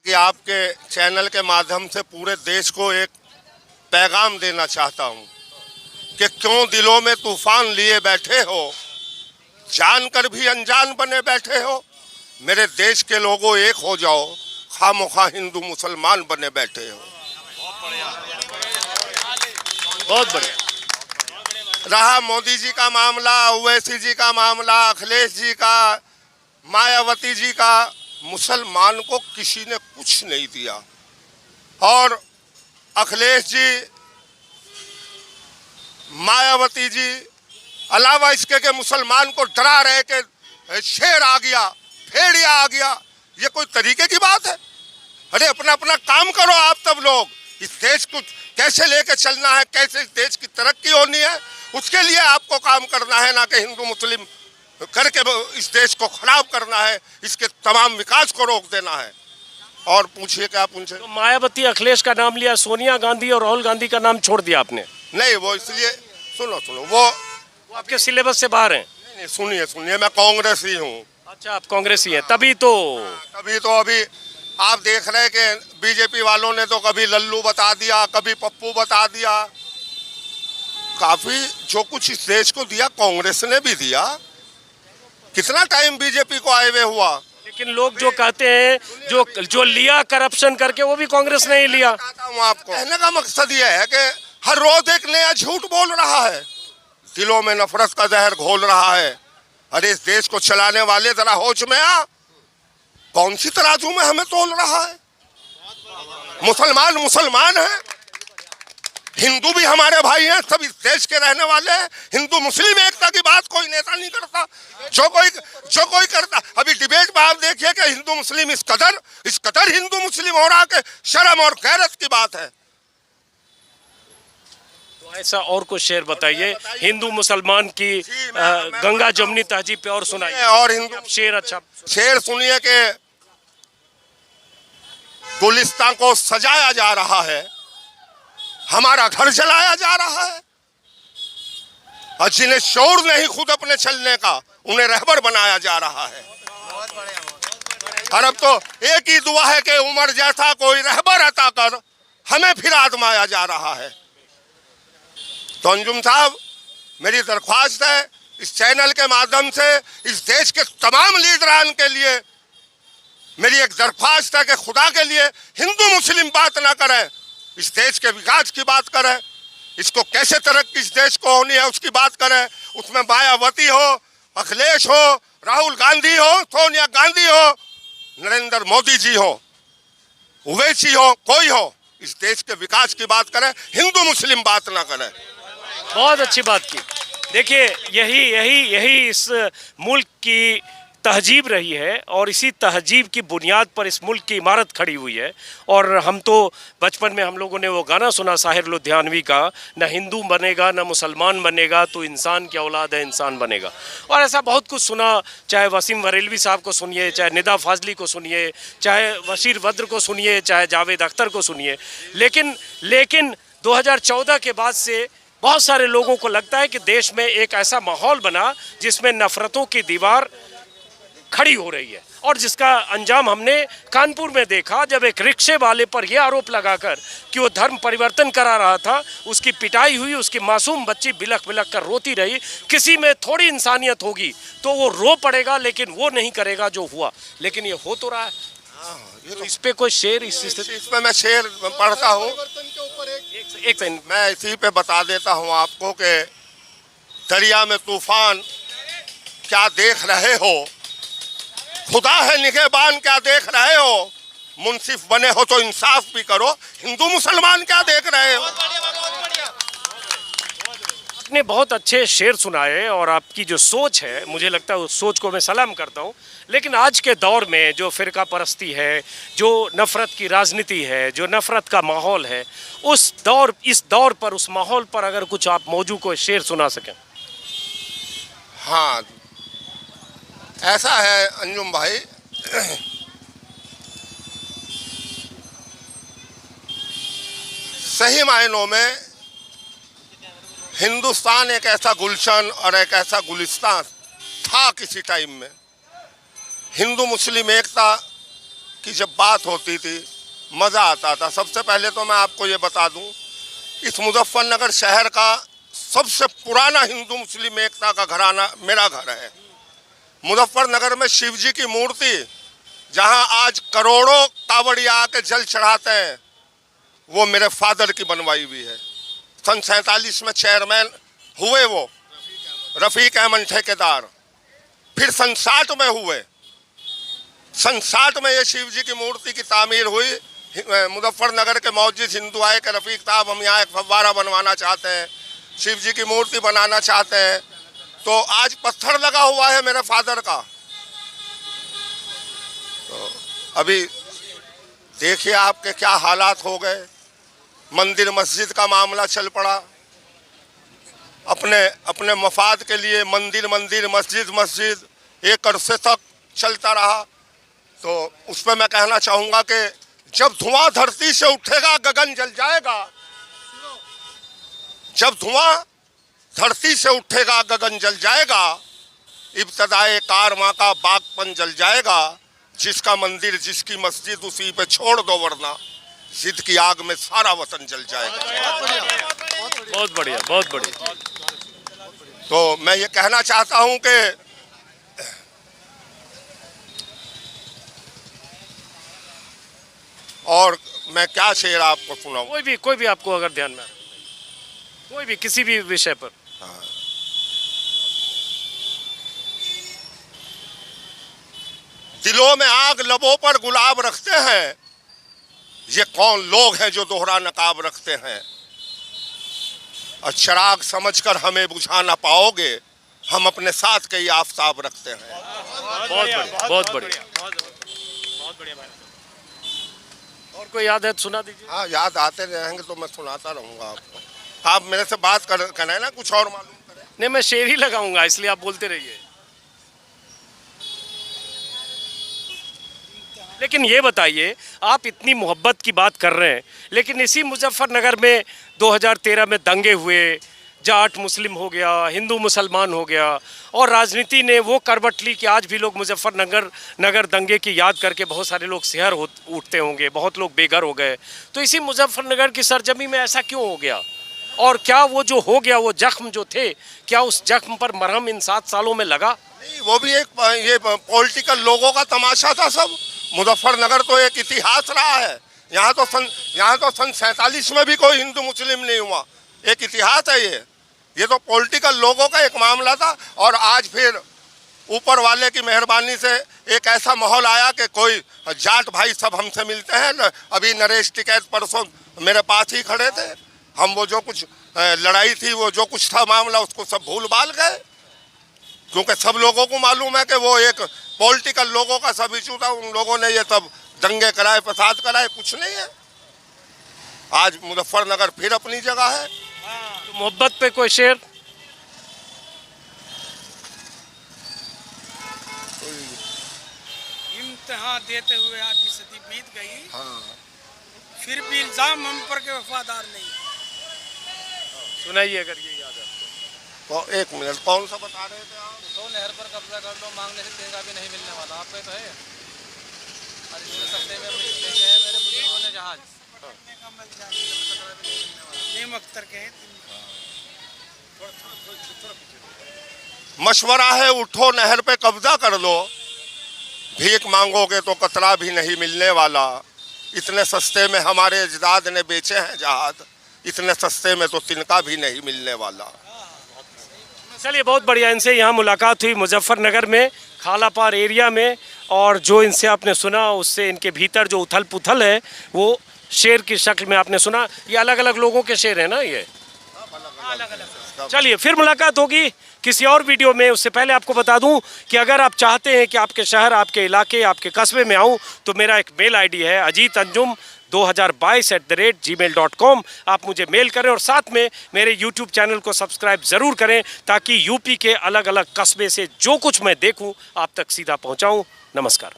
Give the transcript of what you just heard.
कि आपके चैनल के माध्यम से पूरे देश को एक पैगाम देना चाहता हूं कि क्यों दिलों में तूफान लिए बैठे हो, जानकर भी अनजान बने बैठे हो। मेरे देश के लोगों एक हो जाओ, खामोखा हिंदू मुसलमान बने बैठे हो। बहुत बढ़िया। रहा मोदी जी का मामला, ओवैसी जी का मामला, अखिलेश जी का, मायावती जी का, मुसलमान को किसी ने कुछ नहीं दिया। और अखिलेश जी, मायावती जी, अलावा इसके के मुसलमान को डरा रहे कि शेर आ गया, भेड़िया आ गया। ये कोई तरीके की बात है? अरे अपना अपना काम करो आप सब लोग। इस देश को कैसे लेके चलना है, कैसे इस देश की तरक्की होनी है, उसके लिए आपको काम करना है, ना कि हिंदू मुस्लिम करके इस देश को खराब करना है, इसके तमाम विकास को रोक देना है। और पूछिए क्या पूछे। तो मायावती, अखिलेश का नाम लिया, सोनिया गांधी और राहुल गांधी का नाम छोड़ दिया आपने? नहीं, वो इसलिए सुनो वो आपके सिलेबस से बाहर हैं। नहीं, सुनिए मैं कांग्रेसी हूँ। अच्छा, आप कांग्रेसी हैं, तभी तो अभी आप देख रहे हैं कि बीजेपी वालों ने तो कभी लल्लू बता दिया, कभी पप्पू बता दिया। काफी जो कुछ इस देश को दिया कांग्रेस ने भी दिया। कितना टाइम बीजेपी को आए हुए हुआ। लेकिन लोग जो कहते हैं जो लिया करप्शन करके, वो भी कांग्रेस ने ही लिया। आपको कहने का मकसद ये है कि हर रोज एक नया झूठ बोल रहा है, दिलों में नफरत का जहर घोल रहा है। अरे इस देश को चलाने वाले जरा होश में आ, कौन सी तराजू में हमें तोल रहा है? मुसलमान है, हिंदू भी हमारे भाई हैं, सब इस देश के रहने वाले हैं। हिंदू मुस्लिम एकता की बात कोई नेता नहीं करता। जो कोई करता, अभी डिबेट में आप देखिए कि हिंदू मुस्लिम इस कदर हिंदू मुस्लिम हो रहा कि शर्म और गैरत की बात है। तो ऐसा और कुछ शेर बताइए हिंदू मुसलमान की, गंगा जमुनी तहजीब पे और सुनाइए। और हिंदू शेर, अच्छा शेर सुनिए कि गुलिस्तान को सजाया जा रहा है, हमारा घर जलाया जा रहा है, और जिन्हें शौर नहीं खुद अपने चलने का, उन्हें रहबर बनाया जा रहा है। और अब तो एक ही दुआ है कि उमर जैसा कोई रहबर अता कर, हमें फिर आजमाया जा रहा है। तो अंजुम साहब, मेरी दरख्वास्त है इस चैनल के माध्यम से इस देश के तमाम लीडरान के लिए मेरी एक दरख्वास्त है कि खुदा के लिए हिंदू मुस्लिम बात ना करें, इस देश के विकास की बात करें, इसको कैसे तरक्की इस देश को होनी है उसकी बात करें। उसमें मायावती हो, अखिलेश हो, राहुल गांधी हो, सोनिया गांधी हो, नरेंद्र मोदी जी हो, ओवैसी हो, कोई हो, इस देश के विकास की बात करें, हिंदू मुस्लिम बात ना करें। बहुत अच्छी बात की। देखिए, यही इस मुल्क की तहजीब रही है, और इसी तहजीब की बुनियाद पर इस मुल्क की इमारत खड़ी हुई है। और हम तो बचपन में हम लोगों ने वो गाना सुना साहिर लुधियानवी का, न हिंदू बनेगा न मुसलमान बनेगा, तो इंसान की औलाद है इंसान बनेगा। और ऐसा बहुत कुछ सुना, चाहे वसीम बरेलवी साहब को सुनिए, चाहे निदा फाजली को सुनिए, चाहे बशीर बद्र को सुनिए, चाहे जावेद अख्तर को सुनिए। लेकिन 2014 के बाद से बहुत सारे लोगों को लगता है कि देश में एक ऐसा माहौल बना जिसमें नफरतों की दीवार खड़ी हो रही है, और जिसका अंजाम हमने कानपुर में देखा, जब एक रिक्शे वाले पर यह आरोप लगाकर कि वो धर्म परिवर्तन करा रहा था, उसकी पिटाई हुई, उसकी मासूम बच्ची बिलख बिलख कर रोती रही। किसी में थोड़ी इंसानियत होगी तो वो रो पड़ेगा, लेकिन वो नहीं करेगा जो हुआ। लेकिन ये हो तो रहा है। तो इस पे कोई शेर, इस पे मैं शेर पढ़ता हूँ। एक सेकंड, मैं इसी पे बता देता हूँ आपको कि दरिया में तूफान क्या देख रहे हो, खुदा है निगहबान क्या देख रहे हो, मुंसिफ बने हो तो इंसाफ भी करो, हिंदू मुसलमान क्या देख रहे हो। आपने बहुत अच्छे शेर सुनाए, और आपकी जो सोच है, मुझे लगता है उस सोच को मैं सलाम करता हूँ। लेकिन आज के दौर में जो फ़िरका परस्ती है, जो नफ़रत की राजनीति है, जो नफ़रत का माहौल है, इस दौर पर, उस माहौल पर अगर कुछ आप मौजू को शेर सुना सकें। हाँ, ऐसा है अंजुम भाई, सही मायनों में हिंदुस्तान एक ऐसा गुलशन और एक ऐसा गुलिस्तान था किसी टाइम में। हिंदू मुस्लिम एकता की जब बात होती थी मज़ा आता था। सबसे पहले तो मैं आपको ये बता दूं, इस मुजफ्फरनगर शहर का सबसे पुराना हिंदू मुस्लिम एकता का घराना मेरा घर है। मुजफ्फरनगर में शिव जी की मूर्ति जहां आज करोड़ों कावड़िया आके जल चढ़ाते हैं, वो मेरे फादर की बनवाई हुई है। सन 47 में चेयरमैन हुए वो रफ़ीक अहमद ठेकेदार, फिर सन 60 में हुए। सन 60 में ये शिव जी की मूर्ति की तामीर हुई। मुजफ्फरनगर के मौजूद हिंदू आए कि रफ़ीक साहब हम यहाँ एक फव्वारा बनवाना चाहते हैं, शिव जी की मूर्ति बनाना चाहते हैं। तो आज पत्थर लगा हुआ है मेरे फादर का। तो अभी देखिए आपके क्या हालात हो गए। मंदिर मस्जिद का मामला चल पड़ा, अपने मफाद के लिए मंदिर मंदिर मस्जिद मस्जिद एक अरसे तक चलता रहा। तो उस पर मैं कहना चाहूँगा कि जब धुआं धरती से उठेगा गगन जल जाएगा। जब धुआं धरती से उठेगा गगन जल जाएगा, इब्तदाए कारवां का बागपन जल जाएगा। जिसका मंदिर जिसकी मस्जिद उसी पे छोड़ दो, वरना जिद की आग में सारा वतन जल जाएगा। बहुत बढ़िया, बहुत बढ़िया। तो मैं ये कहना चाहता हूं कि और मैं क्या शेर आपको सुनाऊं? कोई भी आपको अगर ध्यान में, कोई भी किसी भी विषय पर। दिलों में आग लबों पर गुलाब रखते हैं, ये कौन लोग हैं जो दोहरा नकाब रखते हैं। और चिराग समझकर हमें बुझा ना पाओगे, हम अपने साथ कई आफताब रखते हैं। बहुत बढ़िया, बहुत बढ़िया, बहुत बढ़िया। और कोई याद है सुना दीजिए। हाँ, याद आते रहेंगे तो मैं सुनाता रहूंगा आपको। आप मेरे से बात करें ना, कुछ और मालूम करें। नहीं, मैं शेर ही लगाऊंगा, इसलिए आप बोलते रहिए। लेकिन ये बताइए, आप इतनी मोहब्बत की बात कर रहे हैं, लेकिन इसी मुजफ्फरनगर में 2013 में दंगे हुए, जाट मुस्लिम हो गया, हिंदू मुसलमान हो गया, और राजनीति ने वो करवट ली कि आज भी लोग मुजफ्फरनगर दंगे की याद करके बहुत सारे लोग सिहर उठते होंगे, बहुत लोग बेघर हो गए। तो इसी मुजफ्फरनगर की सरजमी में ऐसा क्यों हो गया? और क्या वो जो हो गया, वो जख्म जो थे, क्या उस जख्म पर मरहम इन 7 सालों में लगा? नहीं, वो भी एक ये पॉलिटिकल लोगों का तमाशा था सब। मुजफ्फरनगर तो एक इतिहास रहा है। यहाँ तो सन 47 में भी कोई हिंदू मुस्लिम नहीं हुआ, एक इतिहास है ये तो पॉलिटिकल लोगों का एक मामला था। और आज फिर ऊपर वाले की मेहरबानी से एक ऐसा माहौल आया कि कोई जाट भाई सब हमसे मिलते हैं। अभी नरेश टिकैत परसों मेरे पास ही खड़े थे। हम वो जो कुछ लड़ाई थी, वो जो कुछ था मामला, उसको सब भूल भाल गए, क्योंकि सब लोगों को मालूम है कि वो एक पॉलिटिकल लोगों का सब इशू था। उन लोगों ने ये सब दंगे कराए, फसाद कराए, कुछ नहीं है। आज मुजफ्फरनगर फिर अपनी जगह है। तो मोहब्बत पे कोई शेर? इम्तिहान देते हुए आधी सदी बीत गई, फिर भी इल्जाम हम पर के वफादार नहीं। सुनाइए अगर ये याद है आपको। तो एक मिनट, कौन सा बता रहे थे आप? तो नहर पर कब्जा कर लो, मांगने से तेगा भी नहीं मिलने वाला। आप पे तो है, और इसमें सस्ते में देखे हैं मेरे बुजुर्गों ने जहाज। नेम अख्तर के हैं। मशवरा है उठो नहर पे कब्जा कर लो, भीख मांगोगे तो कतरा भी नहीं मिलने वाला। इतने सस्ते में हमारे अजदाद ने बेचे हैं जहाज, इतने सस्ते में तो तिनका भी नहीं मिलने वाला। चलिए, बहुत बढ़िया। इनसे यहाँ मुलाकात हुई मुजफ्फरनगर में, खालापार एरिया में, और जो इनसे आपने सुना उससे इनके भीतर जो उथल पुथल है वो शेर की शक्ल में आपने सुना। ये अलग अलग लोगों के शेर हैं ना ये? चलिए, फिर मुलाकात होगी किसी और वीडियो में। उससे पहले आपको बता दूं कि अगर आप चाहते हैं कि आपके शहर, आपके इलाके, आपके कस्बे में आऊं, तो मेरा एक मेल आईडी है ajitanjum2022@gmail.com। आप मुझे मेल करें और साथ में मेरे YouTube चैनल को सब्सक्राइब ज़रूर करें, ताकि यूपी के अलग अलग कस्बे से जो कुछ मैं देखूं आप तक सीधा पहुंचाऊं। नमस्कार।